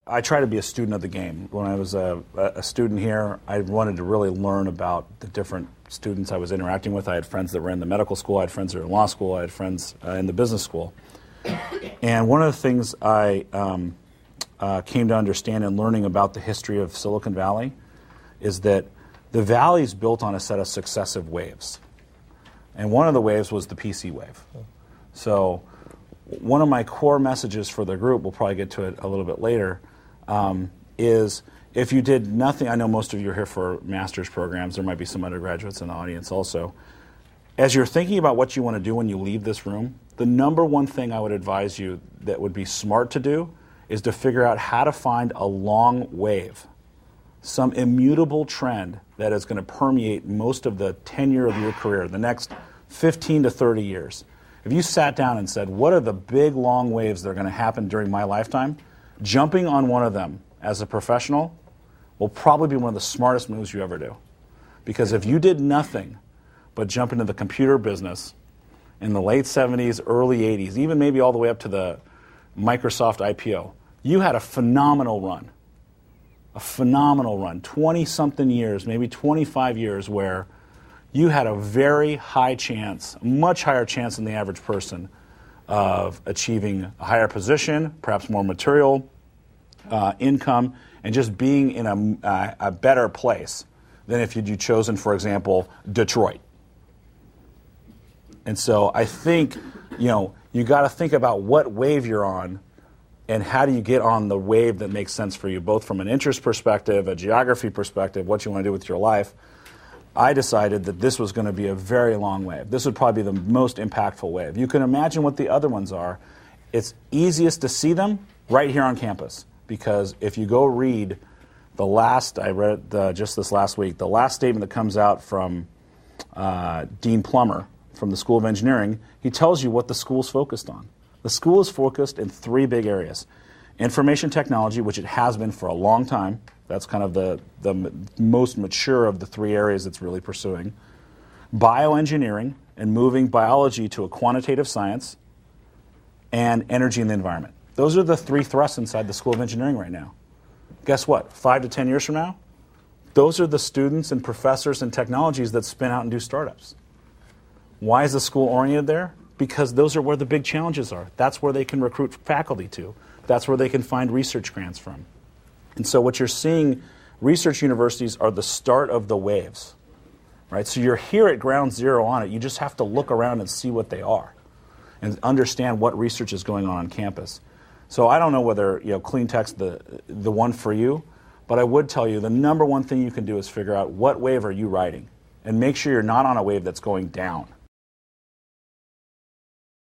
I try to be a student of the game. When I was a student here, I wanted to really learn about the different students I was interacting with. I had friends that were in the medical school, I had friends that were in law school, I had friends in the business school. And one of the things I came to understand in learning about the history of Silicon Valley is that the valley is built on a set of successive waves. And one of the waves was the PC wave. So one of my core messages for the group, we'll probably get to it a little bit later, is if you did nothing, I know most of you are here for master's programs, there might be some undergraduates in the audience also. As you're thinking about what you want to do when you leave this room, the number one thing I would advise you that would be smart to do is to figure out how to find a long wave, some immutable trend that is going to permeate most of the tenure of your career, the next 15 to 30 years. If you sat down and said, what are the big long waves that are going to happen during my lifetime, jumping on one of them as a professional will probably be one of the smartest moves you ever do. Because if you did nothing but jump into the computer business in the late 70s, early 80s, even maybe all the way up to the Microsoft IPO, you had a phenomenal run. A phenomenal run. 20-something years, maybe 25 years, where you had a very high chance, a much higher chance than the average person, of achieving a higher position, perhaps more material income, and just being in a better place than if you'd chosen, for example, Detroit. And so I think, you got to think about what wave you're on and how do you get on the wave that makes sense for you, both from an interest perspective, a geography perspective, what you want to do with your life. I decided that this was going to be a very long wave. This would probably be the most impactful wave. You can imagine what the other ones are. It's easiest to see them right here on campus, because if you go read the last, I read it just this last week, the last statement that comes out from Dean Plummer from the School of Engineering, he tells you what the school's focused on. The school is focused in three big areas. Information technology, which it has been for a long time. That's kind of the most mature of the three areas it's really pursuing. Bioengineering, and moving biology to a quantitative science. And energy and the environment. Those are the three thrusts inside the School of Engineering right now. Guess what? 5 to 10 years from now, those are the students and professors and technologies that spin out and do startups. Why is the school oriented there? Because those are where the big challenges are. That's where they can recruit faculty to. That's where they can find research grants from. And so what you're seeing, research universities are the start of the waves, right? So you're here at ground zero on it. You just have to look around and see what they are and understand what research is going on campus. So I don't know whether clean tech's the one for you, but I would tell you the number one thing you can do is figure out what wave are you riding, and make sure you're not on a wave that's going down.